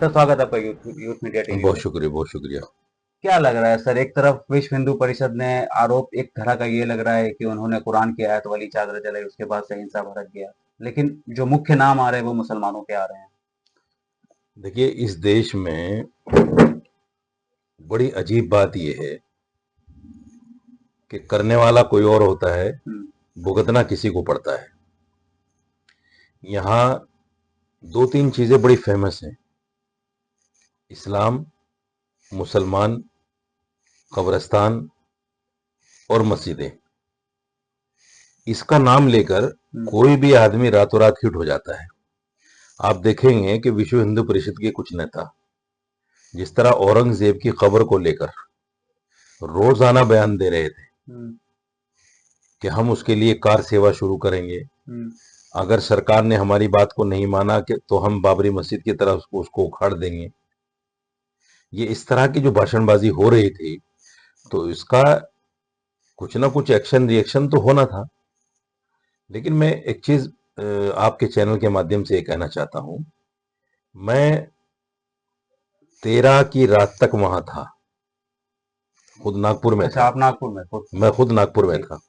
Sir स्वागत है आपका यूथ यूथ मीडिया टीवी बहुत पे। शुक्रिया, बहुत शुक्रिया। क्या लग रहा है सर, एक तरफ विश्व हिंदू परिषद ने आरोप एक तरह का ये लग रहा है कि उन्होंने कुरान की आयत वाली चादर जलाई, उसके बाद से हिंसा भड़क गया। लेकिन जो मुख्य नाम आ रहे हैं वो मुसलमानों के आ रहे हैं। देखिए, इस देश में बड़ी अजीब बात यह है कि करने वाला कोई और होता है, हम्म। भुगतना किसी को पड़ता है। यहाँ दो तीन चीजें बड़ी फेमस हैं: इस्लाम, मुसलमान, कब्रिस्तान और मस्जिदें। इसका नाम लेकर हम्म। कोई भी आदमी रातों रात हिट हो जाता है। आप देखेंगे कि विश्व हिंदू परिषद के कुछ नेता जिस तरह औरंगजेब की खबर को लेकर रोजाना बयान दे रहे थे हम्म। कि हम उसके लिए कार सेवा शुरू करेंगे, हम्म। अगर सरकार ने हमारी बात को नहीं माना कि तो हम बाबरी मस्जिद की तरफ उसको उखाड़ देंगे। ये इस तरह की जो भाषणबाजी हो रही थी, तो इसका कुछ ना कुछ एक्शन रिएक्शन तो होना था। लेकिन मैं एक चीज आपके चैनल के माध्यम से ये कहना चाहता हूं। मैं 13 की रात तक वहां था, खुद नागपुर में अच्छा, था। आप नागपुर में खुद। मैं खुद नागपुर में जी। था।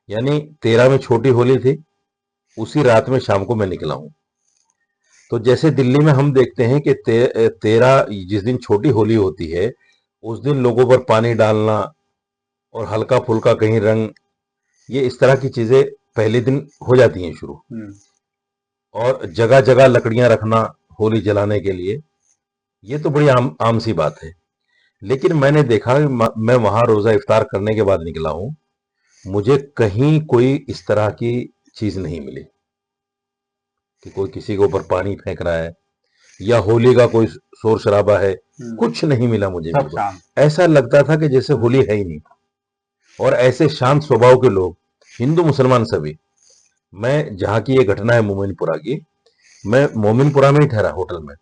यानी 13 में छोटी होली थी, उसी रात में शाम को मैं निकला हूं। तो जैसे दिल्ली में हम देखते हैं कि 13 जिस दिन छोटी होली होती है, उस दिन लोगों पर पानी डालना और हल्का फुल्का कहीं रंग, ये इस तरह की चीजें पहले दिन हो जाती हैं शुरू। हम्म। और जगह जगह लकड़ियां रखना होली जलाने के लिए, ये तो बड़ी आम आम सी बात है। लेकिन मैंने देखा कि मैं वहां रोजा इफ्तार करने के बाद निकला हूं, मुझे कहीं कोई इस तरह की चीज नहीं मिली कि कोई किसी के ऊपर पानी फेंक रहा है या होली का कोई शोर शराबा है। हम्म। कुछ नहीं मिला मुझे, सब बिल्कुल। शांत। ऐसा लगता था कि जैसे होली है ही नहीं। और ऐसे शांत स्वभाव के लोग, हिंदू मुसलमान सभी। मैं जहां की ये घटना है मोमिनपुरा की, मैं मोमिनपुरा में ही ठहरा, होटल में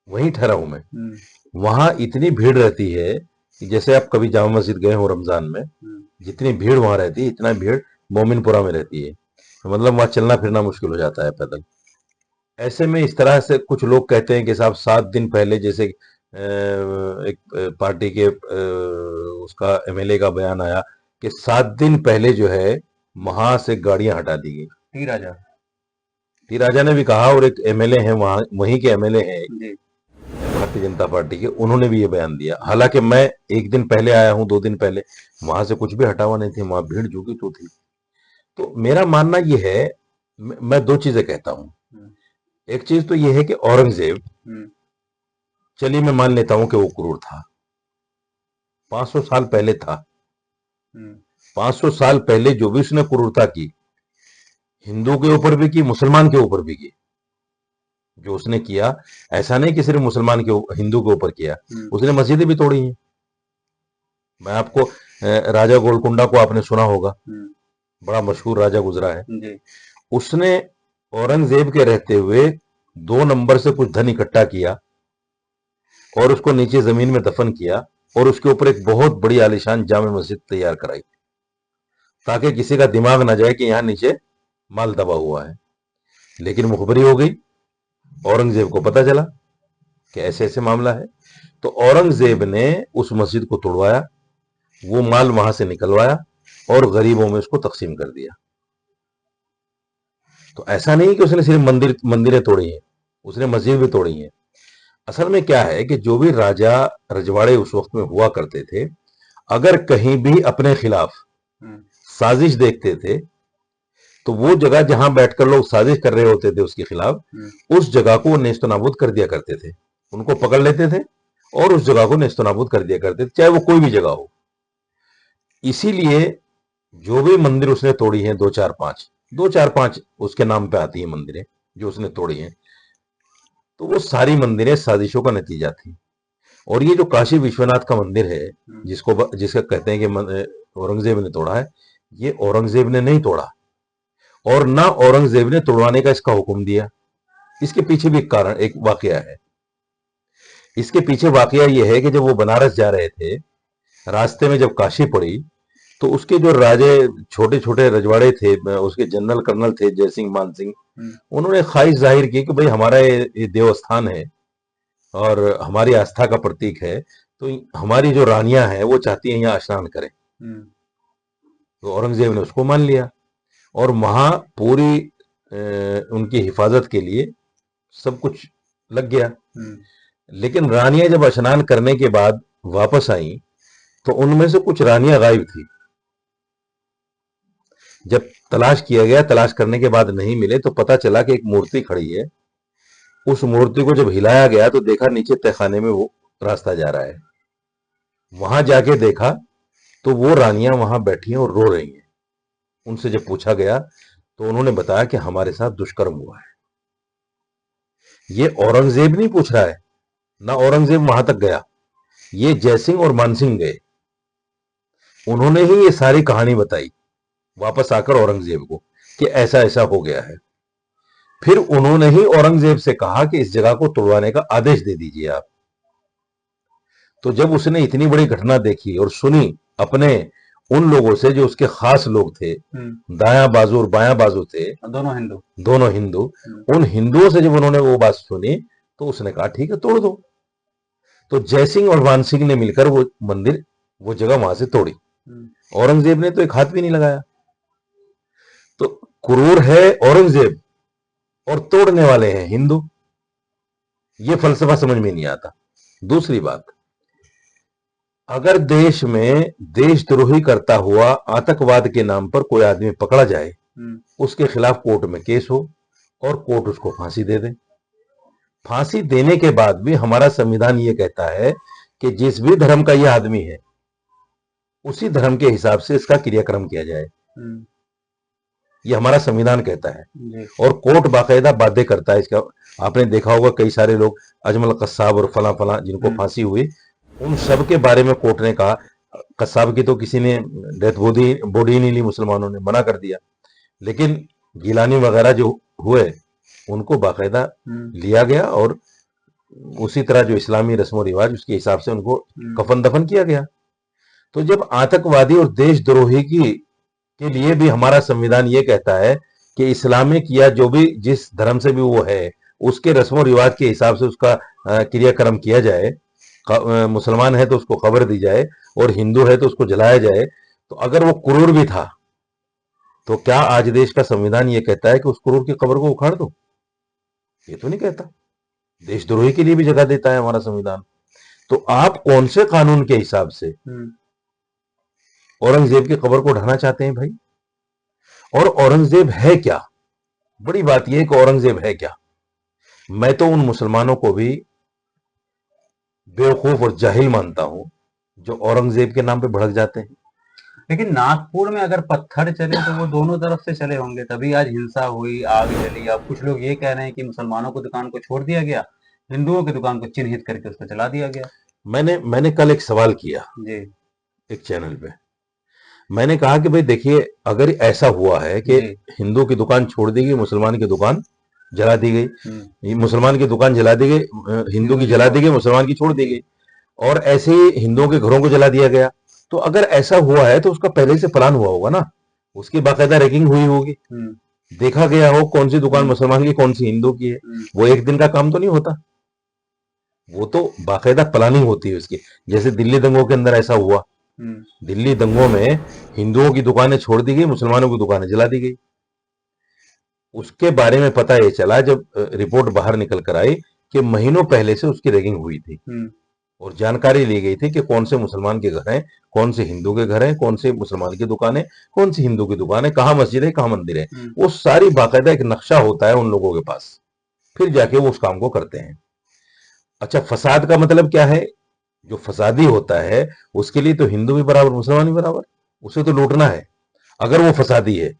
वहीं ठहरा हूं मैं। हम्म। वहां इतनी भीड़ रहती है कि जैसे आप कभी जामा मस्जिद गए हो रमजान में, हम्म। जितनी भीड़ वहां रहती है, इतना भीड़ मोमिनपुरा में रहती है। तो मतलब वहां चलना फिरना मुश्किल हो जाता है पैदल। ऐसे में इस तरह से कुछ लोग कहते हैं कि साहब 7 दिन पहले, जैसे एक पार्टी के उसका एमएलए का बयान आया कि 7 दिन पहले जो है वहां से गाड़ियां हटा दी गई। टी राजा। टी राजा ने भी कहा, और एक एमएलए हैं वहां, वहीं के एमएलए हैं जी। भारतीय जनता पार्टी के, उन्होंने भी ये बयान दिया। हालांकि मैं एक दिन पहले आया हूं, 2 दिन पहले, वहां से कुछ भी हटा हुआ नहीं थी, वहां भीड़ जुगी तो थी। तो मेरा मानना यह है, मैं दो चीजें कहता हूं। हम्म। एक चीज तो यह है कि औरंगजेब, हम्म। चलिए मैं मान लेता हूं कि वो क्रूर था, 500 साल पहले था। हम्म। 500 साल पहले जो भी उसने क्रूरता की, हिंदू के ऊपर भी की, मुसलमान के ऊपर भी की, जो उसने किया, ऐसा नहीं कि सिर्फ मुसलमान के हिंदू के ऊपर किया। हम्म। उसने मस्जिदें भी तोड़ी हैं। मैं आपको राजा गोलकुंडा को आपने सुना होगा, हम्म। बड़ा मशहूर राजा गुजरा है। जी। उसने औरंगजेब के रहते हुए 2 नंबर से कुछ धन इकट्ठा किया और उसको नीचे जमीन में दफन किया, और उसके ऊपर एक बहुत बड़ी आलीशान जामे मस्जिद तैयार कराई, ताकि किसी का दिमाग ना जाए कि यहां नीचे माल दबा हुआ है। लेकिन मुखबरी हो गई, औरंगजेब को पता चला कि ऐसे ऐसे मामला है। तो औरंगजेब ने उस मस्जिद को तोड़वाया, वो माल वहां से निकलवाया और गरीबों में उसको तकसीम कर दिया। तो ऐसा नहीं कि उसने सिर्फ मंदिरें तोड़ी हैं, उसने मस्जिद भी तोड़ी हैं। असल में क्या है कि जो भी राजा रजवाड़े उस वक्त में हुआ करते थे, अगर कहीं भी अपने खिलाफ हम्म। साजिश देखते थे, तो वो जगह जहां बैठकर लोग साजिश कर रहे होते थे उसके खिलाफ, हम्म। उस जगह को वो नेस्तो नाबूद कर दिया करते थे। उनको पकड़ लेते थे और उस जगह को नेस्तो नाबूद कर दिया करते थे, चाहे वो कोई भी जगह हो। इसीलिए जो भी मंदिर उसने तोड़ी हैं, दो चार पांच उसके नाम पे आती हैं मंदिरें जो उसने तोड़ी हैं, तो वो सारी मंदिरें साजिशों का नतीजा थी। और ये जो काशी विश्वनाथ का मंदिर है, हम्म। जिसका कहते हैं कि औरंगजेब ने तोड़ा है, ये औरंगजेब ने नहीं तोड़ा, और ना औरंगजेब ने तोड़वाने का इसका हुक्म दिया। इसके पीछे भी एक कारण, एक वाकया है। इसके पीछे वाकया यह है कि जब वो बनारस जा रहे थे, रास्ते में जब काशी पड़ी, तो उसके जो राजे छोटे छोटे रजवाड़े थे, उसके जनरल कर्नल थे जय सिंह मान सिंह, उन्होंने ख्वाहिश जाहिर की कि भाई हमारा ये देवस्थान है और हमारी आस्था का प्रतीक है, तो हमारी जो रानियां हैं वो चाहती हैं यहाँ स्नान करें। तो औरंगजेब ने उसको मान लिया और वहां पूरी उनकी हिफाजत के लिए सब कुछ लग गया। लेकिन रानियां जब स्नान करने के बाद वापस आई तो उनमें से कुछ रानियां गायब थी। जब तलाश किया गया, तलाश करने के बाद नहीं मिले तो पता चला कि एक मूर्ति खड़ी है। उस मूर्ति को जब हिलाया गया तो देखा नीचे तहखाने में वो रास्ता जा रहा है। वहां जाके देखा तो वो रानियां वहां बैठी हैं और रो रही हैं। उनसे जब पूछा गया तो उन्होंने बताया कि हमारे साथ दुष्कर्म हुआ है। ये औरंगजेब नहीं पूछ रहा है, ना औरंगजेब वहां तक गया, ये जयसिंह और मानसिंह गए। उन्होंने ही ये सारी कहानी बताई वापस आकर औरंगजेब को कि ऐसा ऐसा हो गया है। फिर उन्होंने ही औरंगजेब से कहा कि इस जगह को तोड़वाने का आदेश दे दीजिए आप। तो जब उसने इतनी बड़ी घटना देखी और सुनी अपने उन लोगों से जो उसके खास लोग थे, दायां बाजू और बायां बाजू थे, दोनों हिंदू, उन हिंदुओं से जब उन्होंने वो बात सुनी तो उसने कहा ठीक है तोड़ दो। तो जयसिंह और मानसिंह ने मिलकर वो मंदिर, वो जगह वहां से तोड़ी। औरंगजेब ने तो एक हाथ भी नहीं लगाया। तो क्रूर है औरंगजेब और तोड़ने वाले हैं हिंदू। ये फलसफा समझ में नहीं आता। दूसरी बात, अगर देश में देशद्रोही करता हुआ आतंकवाद के नाम पर कोई आदमी पकड़ा जाए, उसके खिलाफ कोर्ट में केस हो और कोर्ट उसको फांसी दे दे। फांसी देने के बाद भी हमारा संविधान ये कहता है कि जिस भी धर्म का यह आदमी है उसी धर्म के हिसाब से इसका क्रियाक्रम किया जाए। ये हमारा संविधान कहता है और कोर्ट बाकायदा बाध्य करता है इसका। आपने देखा होगा कई सारे लोग, अजमल कस्साब और फला फला जिनको फांसी हुई, उन सब के बारे में कोर्ट ने कहा, कस्साब की तो किसी ने डेथ बॉडी नहीं ली, मुसलमानों ने मना कर दिया, लेकिन गिलानी वगैरह जो हुए उनको बाकायदा लिया गया और उसी तरह जो इस्लामी रस्म रिवाज उसके हिसाब से उनको कफन दफन किया गया। तो जब आतंकवादी और देशद्रोही के लिए भी हमारा संविधान ये कहता है कि इस्लामिक या जो भी जिस धर्म से भी वो है उसके रस्म रिवाज के हिसाब से उसका क्रियाक्रम किया जाए, मुसलमान है तो उसको खबर दी जाए और हिंदू है तो उसको जलाया जाए। तो अगर वो क्रूर भी था तो क्या आज देश का संविधान ये कहता है कि उस क्रूर की कब्र को उखाड़ दो? ये तो नहीं कहता। देशद्रोही के लिए भी जगह देता है हमारा संविधान। तो आप कौन से कानून के हिसाब से औरंगजेब की कब्र को ढाना चाहते हैं भाई? और औरंगजेब है क्या? बड़ी बात यह है कि औरंगजेब है क्या? मैं तो उन मुसलमानों को भी बेवकूफ और जाहिल मानता हूं जो औरंगजेब के नाम पे भड़क जाते हैं। लेकिन नागपुर में अगर पत्थर चले तो वो दोनों तरफ से चले होंगे, तभी आज हिंसा हुई, आग जली। अब कुछ लोग ये कह रहे हैं कि मुसलमानों को दुकान को छोड़ दिया गया, हिंदुओं की दुकान को चिन्हित करके उसको चला दिया गया। मैंने कल एक सवाल किया जी एक चैनल पे। मैंने कहा कि भाई देखिए, अगर ऐसा हुआ है कि हिंदू की दुकान छोड़ दी गई, मुसलमान की दुकान जला दी गई, मुसलमान की दुकान जला दी गई, हिंदू की जला दी गई, मुसलमान की छोड़ दी गई, और ऐसे ही हिंदुओं के घरों को जला दिया गया, तो अगर ऐसा हुआ है तो उसका पहले से प्लान हुआ होगा ना, उसकी बाकायदा रैगिंग हुई होगी, देखा गया हो कौन सी दुकान मुसलमान की कौन सी हिंदू की है। वो एक दिन का काम तो नहीं होता, वो तो बाकायदा प्लानिंग होती है उसकी। जैसे दिल्ली दंगों के अंदर ऐसा हुआ, दिल्ली दंगों में हिंदुओं की दुकानें छोड़ दी गई, मुसलमानों की दुकानें जला दी गई। उसके बारे में पता ये चला जब रिपोर्ट बाहर निकल कर आई कि महीनों पहले से उसकी रैगिंग हुई थी और जानकारी ली गई थी कि कौन से मुसलमान के घर हैं, कौन से हिंदू के घर हैं, कौन से मुसलमान की दुकान है, कौन सी हिंदू की दुकान है, कहाँ मस्जिद है, कहाँ मंदिर है। वो सारी बाकायदा एक नक्शा होता है उन लोगों के पास, फिर जाके वो उस काम को करते हैं। अच्छा, फसाद का मतलब क्या है? जो फसादी होता है उसके लिए तो हिंदू भी बराबर, मुसलमान भी बराबर, उसे तो लूटना है अगर वो फसादी है।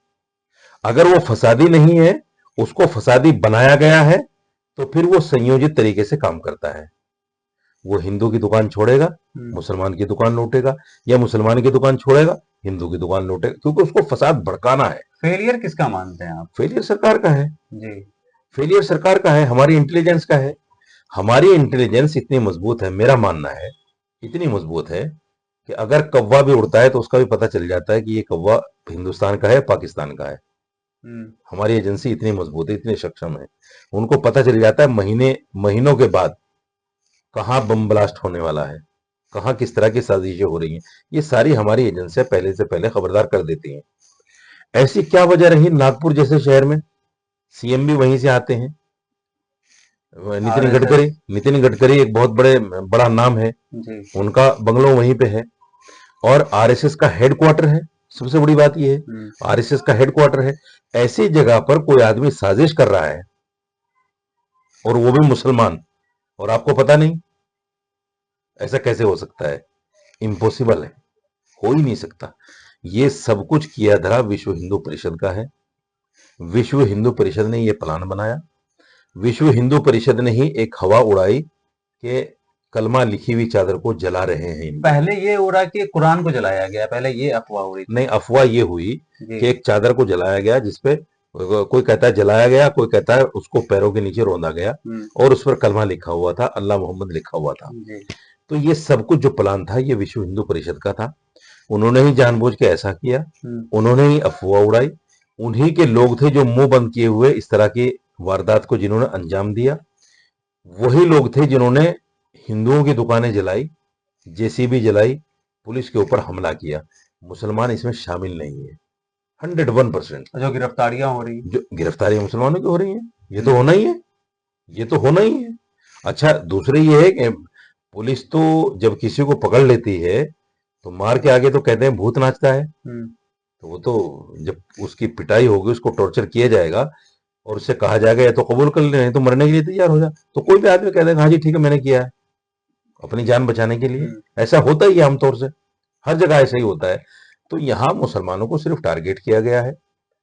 अगर वो फसादी नहीं है, उसको फसादी बनाया गया है, तो फिर वो संयोजित तरीके से काम करता है। वो हिंदू की दुकान छोड़ेगा, मुसलमान की दुकान लूटेगा, या मुसलमान की दुकान छोड़ेगा, हिंदू की दुकान लूटेगा, क्योंकि उसको फसाद भड़काना है। फेलियर किसका मानते हैं आप? फेलियर सरकार का है जी, फेलियर सरकार का है, हमारी इंटेलिजेंस का है। हमारी इंटेलिजेंस इतनी मजबूत है, मेरा मानना है इतनी मजबूत है कि अगर कौवा भी उड़ता है तो उसका भी पता चल जाता है कि ये कौवा हिंदुस्तान का है पाकिस्तान का है। हमारी एजेंसी इतनी मजबूत है, इतनी सक्षम है, उनको पता चल जाता है महीनों के बाद कहाँ बम ब्लास्ट होने वाला है, कहाँ किस तरह की साजिशें हो रही हैं। ये सारी हमारी एजेंसियां पहले से पहले खबरदार कर देती हैं। ऐसी क्या वजह रही नागपुर जैसे शहर में, सीएम भी वहीं से आते हैं, नितिन आरएसएस। गडकरी। नितिन गडकरी एक बहुत बड़ा नाम है, जी। उनका बंगलो वहीं पे है, और आरएसएस का हेडक्वार्टर है। सबसे बड़ी बात यह है, आरएसएस का हेडक्वार्टर है। ऐसी जगह पर कोई आदमी साजिश कर रहा है, और वो भी मुसलमान, और आपको पता नहीं, ऐसा कैसे हो सकता है? इम्पॉसिबल है, हो ही नहीं सकता। ये सब कुछ किया धरा विश्व हिंदू परिषद का है। विश्व हिंदू परिषद ने ये प्लान बनाया, विश्व हिंदू परिषद ने ही एक हवा उड़ाई कि कलमा लिखी हुई चादर को जला रहे हैं। पहले ये उड़ा कि कुरान को जलाया गया, पहले ये अफवाह हो रही थी। नहीं, अफवाह ये हुई जी। कि एक चादर को जलाया गया, जिसपे कोई कहता है जलाया गया, कोई कहता है उसको पैरों के नीचे रौंदा गया, और उस पर कलमा लिखा हुआ था, अल्लाह मोहम्मद लिखा हुआ था। जी। तो ये सब कुछ जो प्लान था ये विश्व हिंदू परिषद का था। उन्होंने ही जानबूझ के ऐसा किया, उन्होंने ही अफवाह उड़ाई। उन्हीं के लोग थे जो मुंह बंद किए हुए इस तरह की वारदात को जिन्होंने अंजाम दिया। वही लोग थे जिन्होंने हिंदुओं की दुकानें जलाई, जेसीबी जलाई, पुलिस के ऊपर हमला किया। मुसलमान इसमें शामिल नहीं है। 101%। जो गिरफ्तारियां हो रही, जो गिरफ्तारियां मुसलमानों की हो रही हैं, ये तो होना ही है, ये तो होना ही है। अच्छा, दूसरे ये है कि पुलिस तो जब किसी को पकड़ लेती है तो मार के आगे तो कहते हैं भूत नाचता है। तो वो तो जब उसकी पिटाई होगी, उसको टॉर्चर किया जाएगा, और उससे कहा जाएगा या तो कबूल कर ले, नहीं तो मरने के लिए तैयार हो जा, तो कोई भी आदमी कह देगा हाँ जी ठीक है मैंने किया है, अपनी जान बचाने के लिए। ऐसा होता ही है आमतौर से, हर जगह ऐसा ही होता है। तो यहाँ मुसलमानों को सिर्फ टारगेट किया गया है,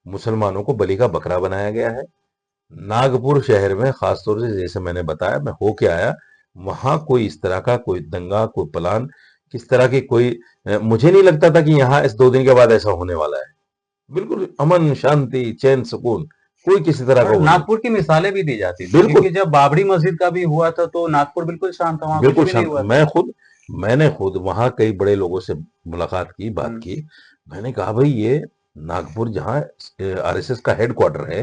मुसलमानों को बलि का बकरा बनाया गया है। नागपुर शहर में खासतौर से जैसे मैंने बताया, मैं होके आया, वहां कोई इस तरह का कोई दंगा, कोई प्लान, किस तरह की कोई मुझे नहीं लगता था कि यहाँ इस 2 दिन के बाद ऐसा होने वाला है। बिल्कुल अमन शांति चैन सुकून, कोई किसी तरह का और वो नहीं। नागपुर की मिसालें भी दी जाती थी, बिल्कुल। क्योंकि जब बाबरी मस्जिद का भी हुआ था तो नागपुर बिल्कुल शांत था, वहां कुछ बिल्कुल भी नहीं शांत। हुआ था। मैंने खुद वहां कई बड़े लोगों से मुलाकात की, बात की। मैंने कहा भाई ये नागपुर जहाँ आरएसएस का हेडक्वार्टर है,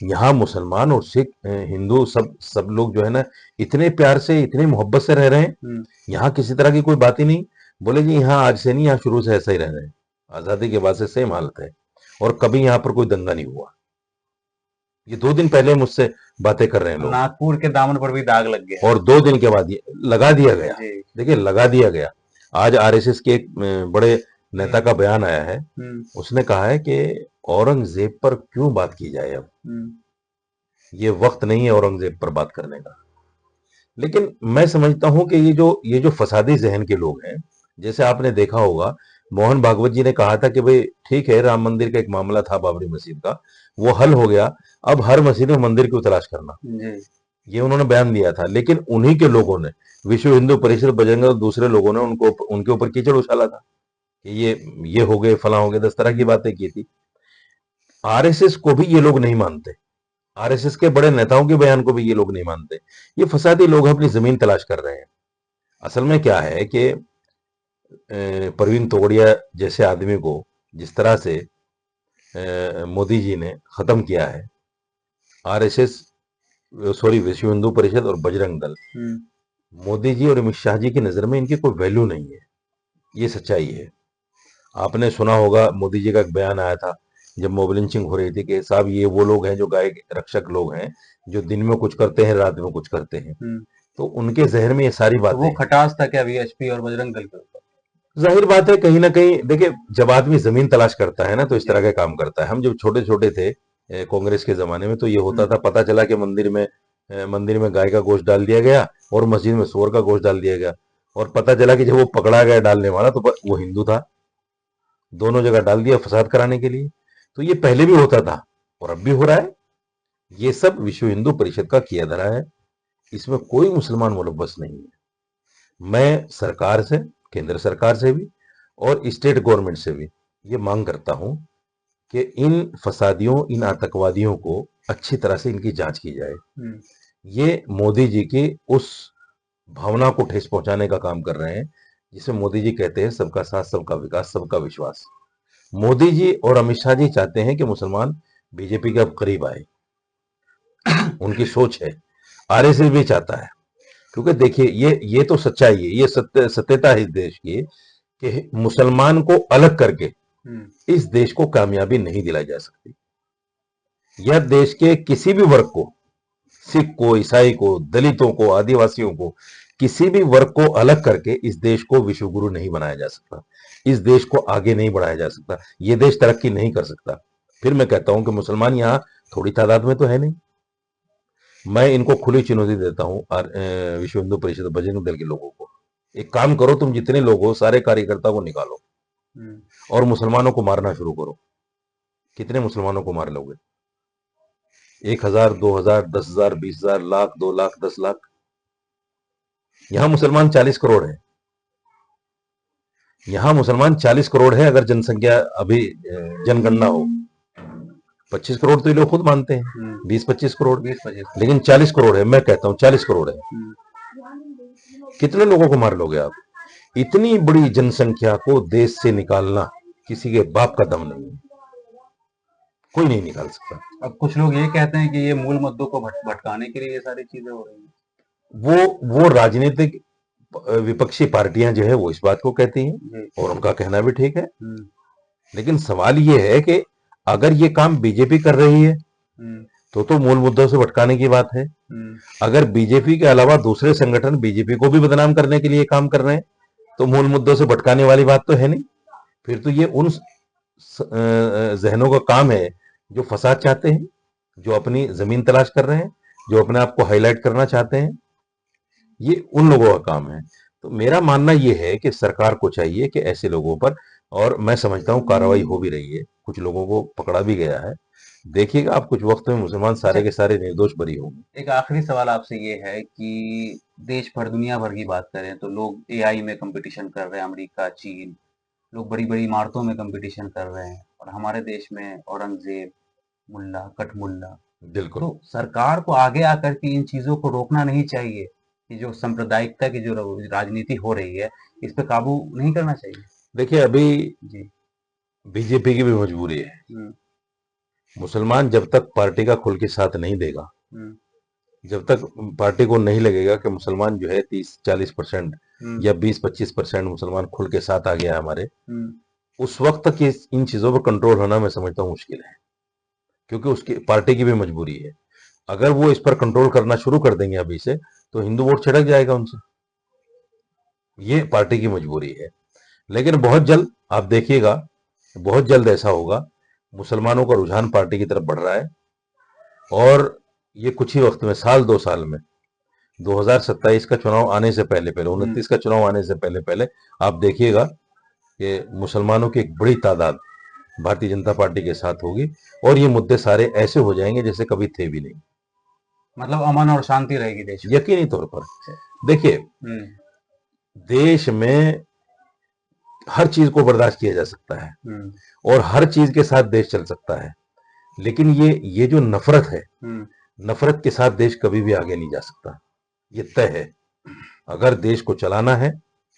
यहाँ मुसलमान और सिख हिंदू सब लोग जो है ना, इतने प्यार से इतने मोहब्बत से रह रहे हैं, यहाँ किसी तरह की कोई बात ही नहीं। बोले जी यहाँ आज से नहीं, यहाँ शुरू से ऐसा ही रह रहे हैं, आजादी के बाद से सेम हालत है, और कभी यहाँ पर कोई दंगा नहीं हुआ। ये 2 दिन पहले मुझसे बातें कर रहे हैं लोग, नागपुर के दामन पर भी दाग लग गया, और 2 दिन के बाद ये लगा दिया गया। जी। देखिए लगा दिया गया। आज आरएसएस के एक बड़े नेता का बयान आया है, उसने कहा है कि औरंगजेब पर क्यों बात की जाए, अब ये वक्त नहीं है औरंगजेब पर बात करने का। लेकिन मैं समझता हूं कि ये जो फसादी जहन के लोग हैं, जैसे आपने देखा होगा मोहन भागवत जी ने कहा था कि भाई ठीक है, राम मंदिर का एक मामला था बाबरी मस्जिद का, वो हल हो गया, अब हर मस्जिद में मंदिर क्यों तलाश करना, ये उन्होंने बयान दिया था। लेकिन उन्हीं के लोगों ने, विश्व हिंदू परिषद, बजरंग दल, दूसरे लोगों ने उनके ऊपर कीचड़ उछाला था कि ये हो गए, फला हो गए, 10 तरह की बातें की थी। आरएसएस को भी ये लोग नहीं मानते, आरएसएस के बड़े नेताओं के बयान को भी ये लोग नहीं मानते। ये फसादी लोग अपनी जमीन तलाश कर रहे हैं। असल में क्या है कि प्रवीण तोगड़िया जैसे आदमी को जिस तरह से मोदी जी ने खत्म किया है, आरएसएस, सॉरी, विश्व हिंदू परिषद और बजरंग दल, मोदी जी और अमित शाह जी की नजर में इनकी कोई वैल्यू नहीं है, ये सच्चाई है। आपने सुना होगा मोदी जी का एक बयान आया था जब मोब लिंचिंग हो रही थी कि साहब ये वो लोग हैं जो गाय रक्षक लोग हैं, जो दिन में कुछ करते हैं रात में कुछ करते हैं। तो उनके जहन में ये सारी बातें, वो खटास था क्या वीएचपी और बजरंग दल के ऊपर? जाहिर बात है कहीं ना कहीं, देखिए जब आदमी जमीन तलाश करता है ना तो इस तरह के काम करता है। हम जब छोटे छोटे थे कांग्रेस के जमाने में, तो ये होता था, पता चला कि मंदिर में गाय का गोश्त डाल दिया गया और मस्जिद में सूअर का गोश्त डाल दिया गया, और पता चला कि जब वो पकड़ा गया डालने वाला तो वो हिंदू था। दोनों जगह डाल दिया फसाद कराने के लिए। तो ये पहले भी होता था और अब भी हो रहा है। ये सब विश्व हिंदू परिषद का किया धरा है, इसमें कोई मुसलमान मुलव्वस नहीं है। मैं सरकार से, केंद्र सरकार से भी और स्टेट गवर्नमेंट से भी ये मांग करता हूं कि इन फसादियों, इन आतंकवादियों को अच्छी तरह से इनकी जांच की जाए। ये मोदी जी की उस भावना को ठेस पहुंचाने का काम कर रहे हैं जिसे मोदी जी कहते हैं सबका साथ, सबका विकास, सबका विश्वास। मोदी जी और अमित शाह जी चाहते हैं कि मुसलमान बीजेपी के अब करीब आए, उनकी सोच है। आरएसएस भी चाहता है, क्योंकि देखिए ये तो सच्चाई है, ये सत्यता है इस देश की कि मुसलमान को अलग करके इस देश को कामयाबी नहीं दिलाई जा सकती। यह देश के किसी भी वर्ग को, सिख को, ईसाई को, दलितों को, आदिवासियों को, किसी भी वर्ग को अलग करके इस देश को विश्व गुरु नहीं बनाया जा सकता, इस देश को आगे नहीं बढ़ाया जा सकता, ये देश तरक्की नहीं कर सकता। फिर मैं कहता हूं कि मुसलमान यहां थोड़ी तादाद में तो है नहीं। मैं इनको खुली चुनौती देता हूं विश्व हिंदू परिषद बजरंग दल के लोगों को, एक काम करो, तुम जितने लोग हो सारे कार्यकर्ता को निकालो और मुसलमानों को मारना शुरू करो। कितने मुसलमानों को मार लोगे? 1,000, 2,000, 10,000, 20,000, लाख, 2 लाख, 10 लाख? यहां मुसलमान 40 करोड़ है। यहां मुसलमान 40 करोड़ है। अगर जनसंख्या अभी जनगणना हो 25 करोड़ तो ये लोग खुद मानते हैं, 20-25 करोड़, 20-25, लेकिन 40 करोड़ है। मैं कहता हूं 40 करोड़ है। कितने लोगों को मार लोगे आप? इतनी बड़ी जनसंख्या को देश से निकालना किसी के बाप का दम नहीं है, कोई नहीं निकाल सकता। अब कुछ लोग ये कहते हैं कि ये मूल मुद्दों को भटकाने के लिए ये सारी चीजें हो रही हैं। वो राजनीतिक विपक्षी पार्टियां जो है वो इस बात को कहती हैं और उनका कहना भी ठीक है, लेकिन सवाल ये है कि अगर ये काम बीजेपी कर रही है तो मूल मुद्दों से भटकाने की बात है। अगर बीजेपी के अलावा दूसरे संगठन बीजेपी को भी बदनाम करने के लिए काम कर रहे हैं तो मूल मुद्दों से भटकाने वाली बात तो है नहीं। फिर तो ये उन जहनों का काम है जो फसाद चाहते हैं, जो अपनी जमीन तलाश कर रहे हैं, जो अपने आप को हाईलाइट करना चाहते हैं। ये उन लोगों का काम है। तो मेरा मानना यह है कि सरकार को चाहिए कि ऐसे लोगों पर, और मैं समझता हूं कार्रवाई हो भी रही है, कुछ लोगों को पकड़ा भी गया है। देखिएगा आप कुछ वक्त में मुसलमान सारे के सारे निर्दोष बरी होंगे। एक आखिरी सवाल आपसे ये है कि देश भर, दुनिया भर की बात करें तो लोग एआई में कंपटीशन कर रहे हैं, अमेरिका, चीन, लोग बड़ी बड़ी इमारतों में कंपटीशन कर रहे हैं, और हमारे देश में औरंगजेब, मुल्ला, कठमुल्ला। बिल्कुल। तो सरकार को आगे आकर के इन चीजों को रोकना नहीं चाहिए कि जो सांप्रदायिकता की जो राजनीति हो रही है इस पे काबू नहीं करना चाहिए? देखिए अभी जी। बीजेपी की भी मजबूरी है। मुसलमान जब तक पार्टी का खुल के साथ नहीं देगा, जब तक पार्टी को नहीं लगेगा कि मुसलमान जो है 30-40% या 20-25% मुसलमान खुल के साथ आ गया हमारे, उस वक्त तक इन चीजों पर कंट्रोल होना मैं समझता हूं मुश्किल है, क्योंकि उसकी पार्टी की भी मजबूरी है। अगर वो इस पर कंट्रोल करना शुरू कर देंगे अभी से तो हिंदू वोट छिड़क जाएगा उनसे, ये पार्टी की मजबूरी है। लेकिन बहुत जल्द आप देखिएगा, बहुत जल्द ऐसा होगा, मुसलमानों का रुझान पार्टी की तरफ बढ़ रहा है, और ये कुछ ही वक्त में, साल 2 साल में, 2027 का चुनाव आने से पहले 29 का चुनाव आने से पहले आप देखिएगा कि मुसलमानों की एक बड़ी तादाद भारतीय जनता पार्टी के साथ होगी, और ये मुद्दे सारे ऐसे हो जाएंगे जैसे कभी थे भी नहीं। मतलब अमन और शांति रहेगी देश में। यकीनी तौर पर देखिए, देश में हर चीज को बर्दाश्त किया जा सकता है और हर चीज के साथ देश चल सकता है, लेकिन ये जो नफरत है, नफरत के साथ देश कभी भी आगे नहीं जा सकता, ये तय है। अगर देश को चलाना है,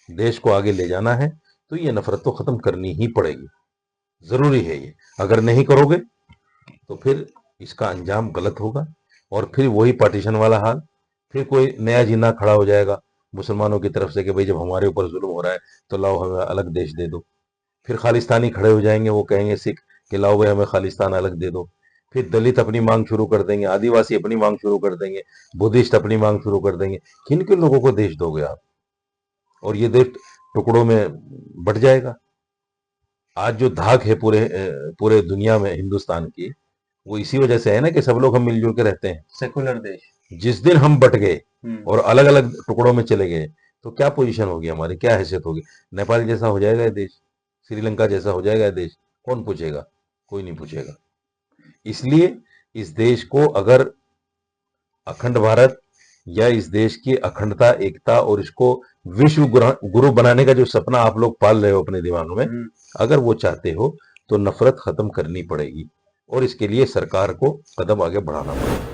देश को आगे ले जाना है, तो ये नफरत तो खत्म करनी ही पड़ेगी, जरूरी है ये। अगर नहीं करोगे तो फिर इसका अंजाम गलत होगा, और फिर वही पार्टीशन वाला हाल, फिर कोई नया जिन्ना खड़ा हो जाएगा मुसलमानों की तरफ से कि भाई जब हमारे ऊपर जुल्म हो रहा है तो लाओ हमें अलग देश दे दो। फिर खालिस्तानी खड़े हो जाएंगे, वो कहेंगे सिख कि लाओ भाई हमें खालिस्तान अलग दे दो। फिर दलित अपनी मांग शुरू कर देंगे, आदिवासी अपनी मांग शुरू कर देंगे, बुद्धिस्ट अपनी मांग शुरू कर देंगे। किन किन लोगों को देश दोगे आप? और ये देश टुकड़ों में बट जाएगा। आज जो धाक है पूरे दुनिया में हिंदुस्तान की, वो इसी वजह से है ना कि सब लोग हम मिलजुल के रहते हैं, सेकुलर देश। जिस दिन हम बट गए और अलग अलग टुकड़ों में चले गए तो क्या पोजीशन होगी हमारी, क्या हैसियत होगी? नेपाल जैसा हो जाएगा ये देश, श्रीलंका जैसा हो जाएगा ये देश, कौन पूछेगा? कोई नहीं पूछेगा। इसलिए इस देश को अगर अखंड भारत या इस देश की अखंडता, एकता और इसको विश्व गुरु बनाने का जो सपना आप लोग पाल रहे हो अपने दिमाग में, अगर वो चाहते हो तो नफरत खत्म करनी पड़ेगी, और इसके लिए सरकार को कदम आगे बढ़ाना पड़ेगा।